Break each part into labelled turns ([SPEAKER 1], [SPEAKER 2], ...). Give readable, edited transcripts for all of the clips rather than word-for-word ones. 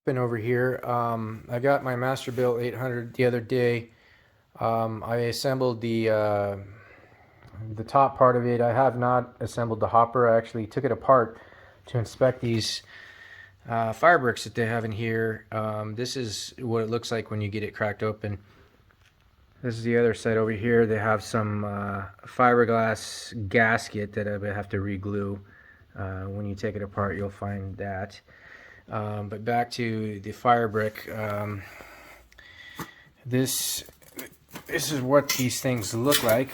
[SPEAKER 1] Been over here. I got my Masterbuilt 800 the other day. I assembled the top part of it. I have not assembled the hopper. I actually took it apart to inspect these fire bricks that they have in here. This is what it looks like when you get it cracked open. This is the other side over here. They have some fiberglass gasket that I would have to reglue. When you take it apart, you'll find that. But back to the fire brick. This is what these things look like.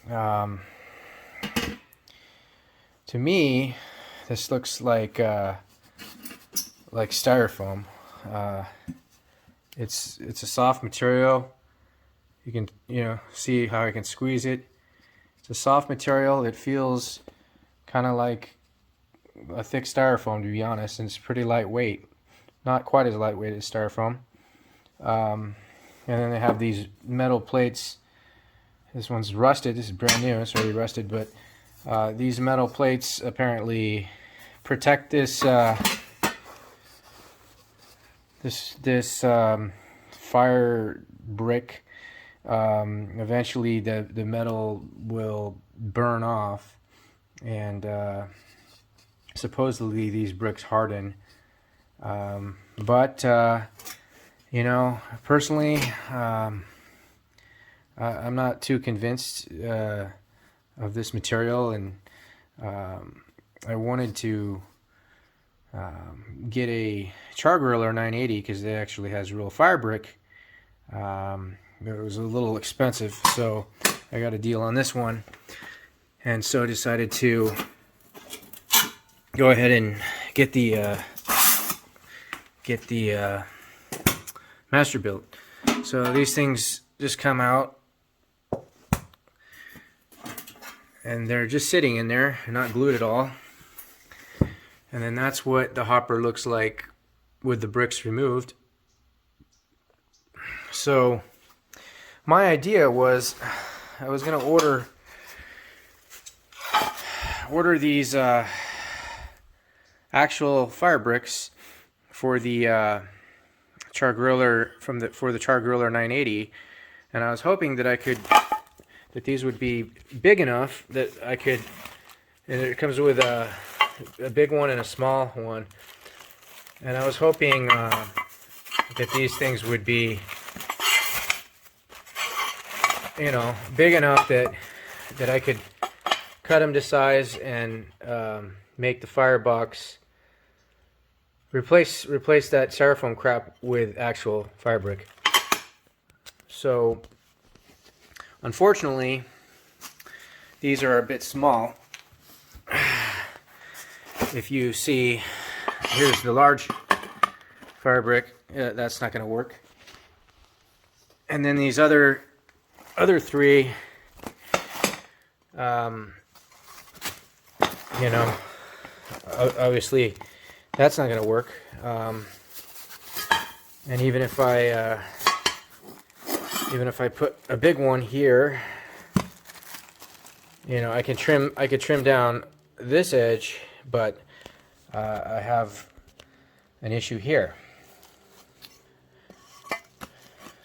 [SPEAKER 1] To me, this looks like styrofoam. It's a soft material. You can see how I can squeeze it. It's a soft material. It feels kind of like a thick styrofoam, to be honest, and it's pretty lightweight. Not quite as lightweight as styrofoam. And then they have these metal plates. This one's rusted. This is brand new. It's already rusted, but these metal plates apparently protect this fire brick. Eventually, the metal will burn off, and supposedly these bricks harden, but personally, I'm not too convinced of this material, and I wanted to get a Char-Griller 980 because it actually has real fire brick. It was a little expensive, so I got a deal on this one, and so decided to go ahead and get the Masterbuilt. So these things just come out, and they're just sitting in there, not glued at all. And then that's what the hopper looks like with the bricks removed. So my idea was I was going to order these actual fire bricks for the Char-Griller for the Char-Griller 980, and I was hoping that that these would be big enough that I could. And it comes with a big one and a small one, and I was hoping that these things would be, big enough that I could cut them to size and make the firebox. Replace that styrofoam crap with actual fire brick. So, unfortunately, these are a bit small. If you see, here's the large fire brick. That's not going to work. And then these other three, obviously, that's not going to work. And even if I put a big one here, I could trim down this edge, but I have an issue here.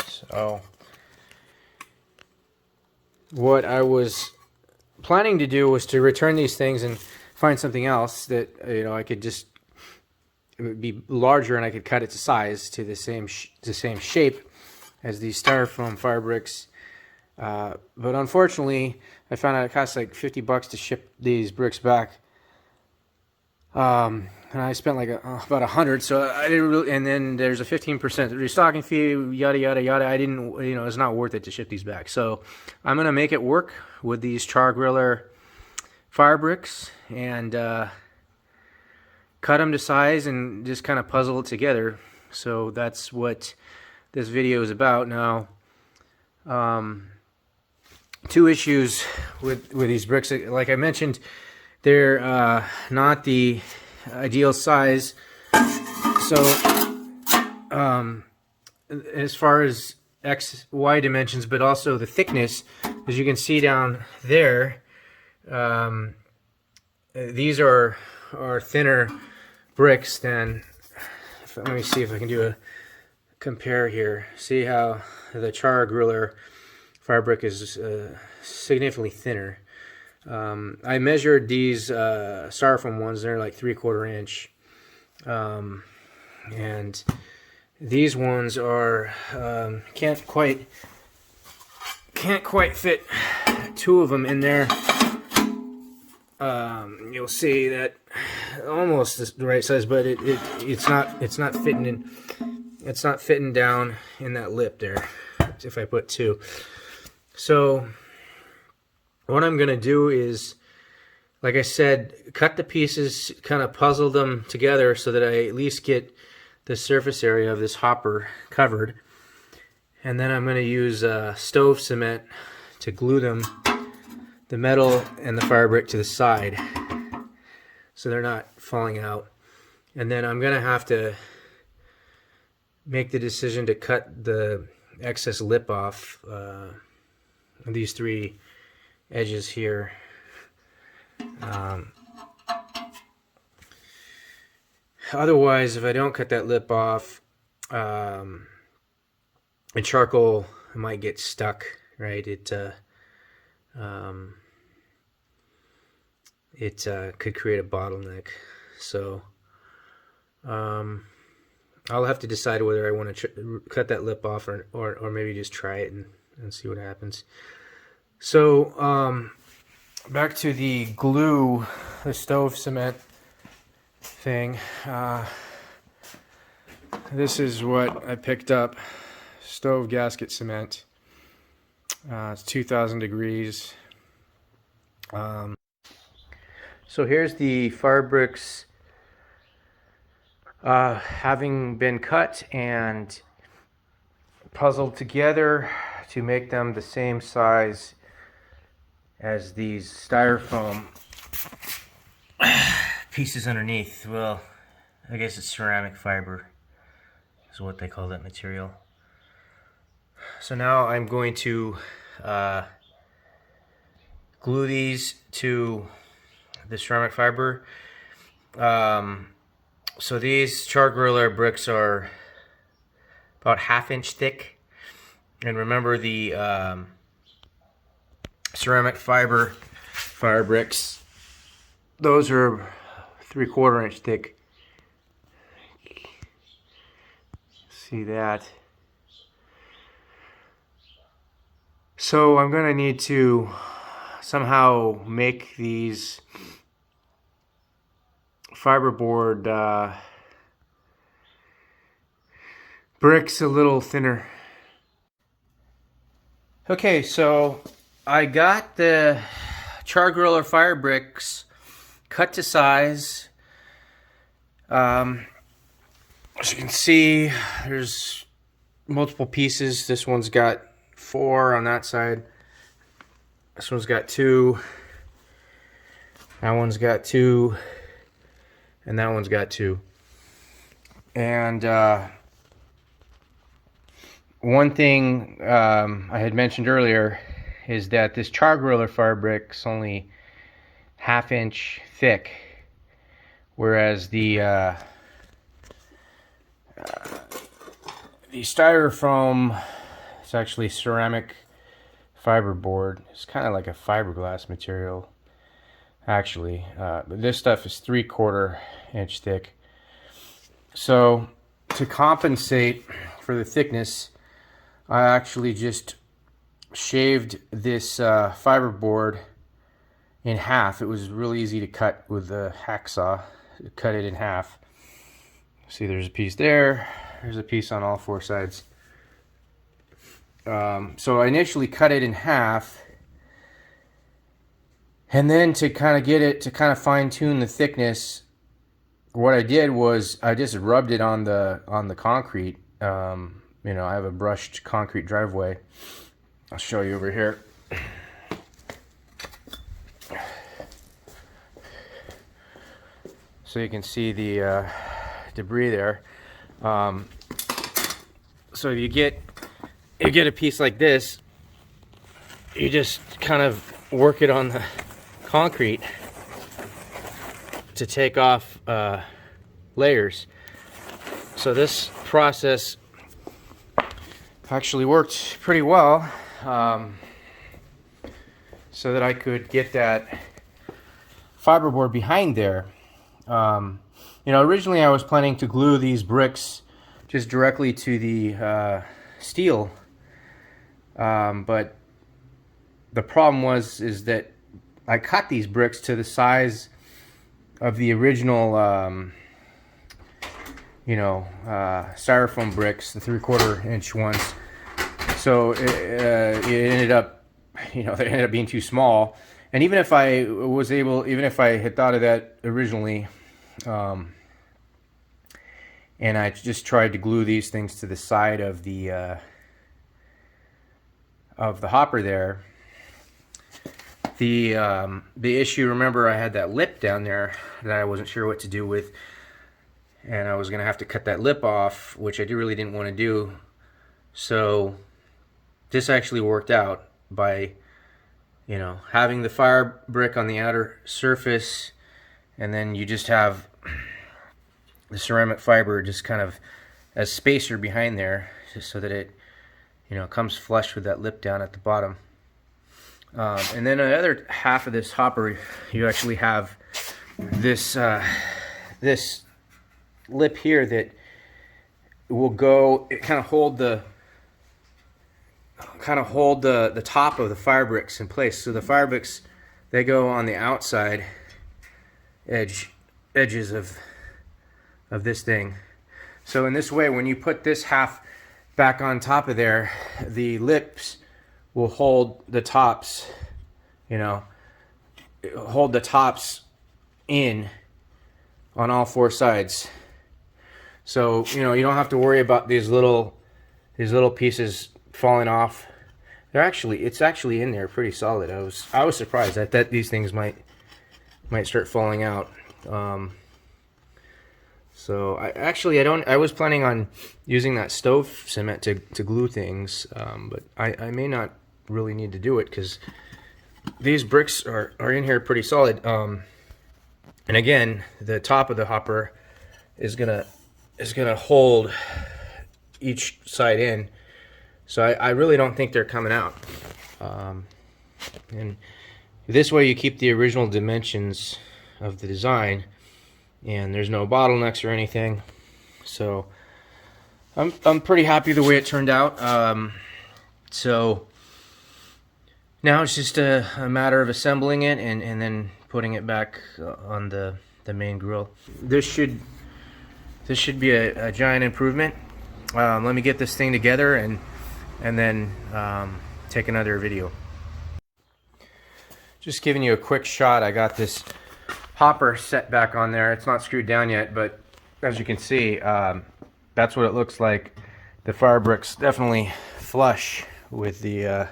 [SPEAKER 1] So what I was planning to do was to return these things and find something else that I could just, it would be larger, and I could cut it to size to the same shape as these styrofoam fire bricks. But unfortunately, I found out it costs like $50 to ship these bricks back. And I spent like about $100, so I didn't really. And then there's a 15% restocking fee, yada yada yada. I didn't, it's not worth it to ship these back. So I'm gonna make it work with these Char-Griller fire bricks and cut them to size and just kind of puzzle it together. So that's what this video is about. Now, two issues with these bricks. Like I mentioned, they're not the ideal size. So as far as XY dimensions, but also the thickness, as you can see down there, these are thinner bricks than let me see if I can do a compare here. See how the Char-Griller fire brick is significantly thinner. I measured these styrofoam ones. They're like 3/4 inch, and these ones are can't quite fit 2 of them in there. You'll see that almost the right size, but it's not fitting in. It's not fitting down in that lip there. If I put 2, so what I'm gonna do is, like I said, cut the pieces, kind of puzzle them together so that I at least get the surface area of this hopper covered, and then I'm gonna use stove cement to glue them, the metal and the fire brick, to the side so they're not falling out. And then I'm gonna have to make the decision to cut the excess lip off these 3 edges here. Otherwise, if I don't cut that lip off, and charcoal might get stuck, right? It could create a bottleneck. So I'll have to decide whether I want to cut that lip off or maybe just try it and see what happens. So back to the glue, the stove cement thing. This is what I picked up. Stove gasket cement. It's 2,000 degrees. So here's the fire bricks having been cut and puzzled together to make them the same size as these styrofoam pieces underneath. Well, I guess it's ceramic fiber is what they call that material. So now I'm going to glue these to the ceramic fiber. So these Char-Griller bricks are about 1/2 inch thick, and remember the ceramic fiber fire bricks, those are 3/4 inch thick. See that? So I'm going to need to somehow make these fiberboard bricks a little thinner. Okay, so I got the Char-Griller fire bricks cut to size. As you can see, there's multiple pieces. This one's got 4 on that side. This one's got 2. That one's got 2. And that one's got 2. And one thing I had mentioned earlier is that this Char-Griller fire brick's only 1/2 inch thick, whereas the styrofoam is actually ceramic fiberboard. It's kind of like a fiberglass material, actually, but this stuff is 3/4 inch thick. So to compensate for the thickness, I actually just shaved this fiberboard in half. It was really easy to cut with the hacksaw. Cut it in half. See, there's a piece there. There's a piece on all 4 sides. So I initially cut it in half, and then to kind of get it to kind of fine-tune the thickness, what I did was I just rubbed it on the concrete. You know, I have a brushed concrete driveway. I'll show you over here. So you can see the debris there. So if you get a piece like this, you just kind of work it on the concrete to take off layers. So this process actually worked pretty well, so that I could get that fiberboard behind there. You know, originally I was planning to glue these bricks just directly to the steel, but the problem is that I cut these bricks to the size of the original, you know, styrofoam bricks, the 3/4 inch ones. So it ended up, you know, they ended up being too small. And even if I was able, even if I had thought of that originally, and I just tried to glue these things to the side of the hopper there, the issue, remember, I had that lip down there that I wasn't sure what to do with, and I was gonna have to cut that lip off, which I really didn't want to do. So this actually worked out by, you know, having the fire brick on the outer surface, and then you just have the ceramic fiber just kind of as spacer behind there, just so that it, you know, comes flush with that lip down at the bottom. And then the other half of this hopper, you actually have this this lip here that will go, it kind of hold the top of the fire bricks in place. So the fire bricks, they go on the outside edges of this thing. So in this way, when you put this half back on top of there, the lips will hold the tops, you know, hold the tops in on all four sides. So, you know, you don't have to worry about these little pieces falling off. It's actually in there pretty solid. I was surprised that these things might start falling out. So I was planning on using that stove cement to glue things, but I may not really need to do it because these bricks are in here pretty solid. And again, the top of the hopper is gonna hold each side in, so I really don't think they're coming out. And this way you keep the original dimensions of the design, and there's no bottlenecks or anything. So I'm pretty happy the way it turned out. So now it's just a matter of assembling it and then putting it back on the main grill. This should be a giant improvement. Let me get this thing together and then take another video. Just giving you a quick shot. I got this hopper set back on there. It's not screwed down yet, but as you can see, that's what it looks like. The fire bricks definitely flush with the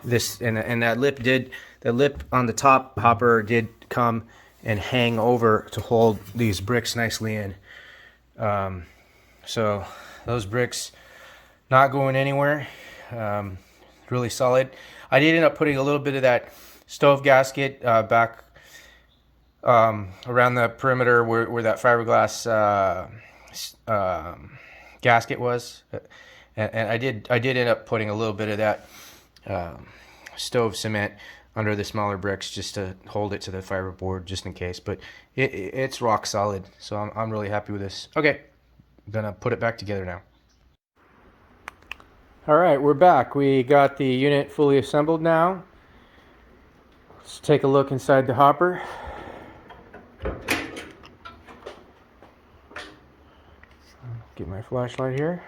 [SPEAKER 1] this, and that lip on the top hopper did come and hang over to hold these bricks nicely in. So those bricks not going anywhere, really solid. I did end up putting a little bit of that stove gasket back around the perimeter where that fiberglass gasket was, and I did end up putting a little bit of that stove cement under the smaller bricks just to hold it to the fiberboard just in case. But it's rock solid, so I'm really happy with this. Okay, I'm gonna put it back together now. All right, we're back. We got the unit fully assembled now. Let's take a look inside the hopper. Get my flashlight here.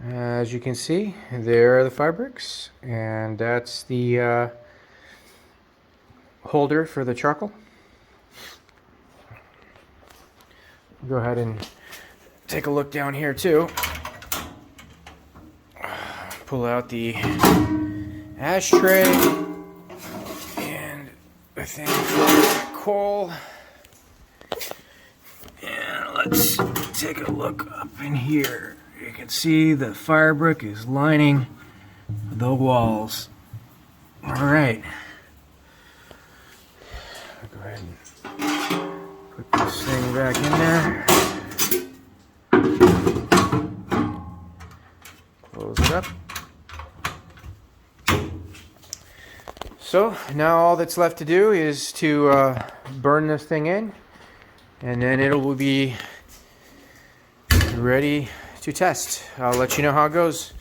[SPEAKER 1] As you can see, there are the fire bricks, and that's the holder for the charcoal. Go ahead and take a look down here too. Pull out the ashtray and the thing for coal. And let's take a look up in here. You can see the fire brick is lining the walls. All right. Go ahead and put this thing back in there. So now all that's left to do is to burn this thing in, and then it will be ready to test. I'll let you know how it goes.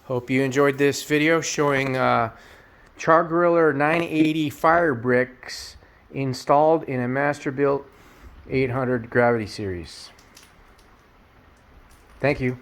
[SPEAKER 1] Hope you enjoyed this video showing Char-Griller 980 fire bricks installed in a Masterbuilt 800 Gravity Series. Thank you.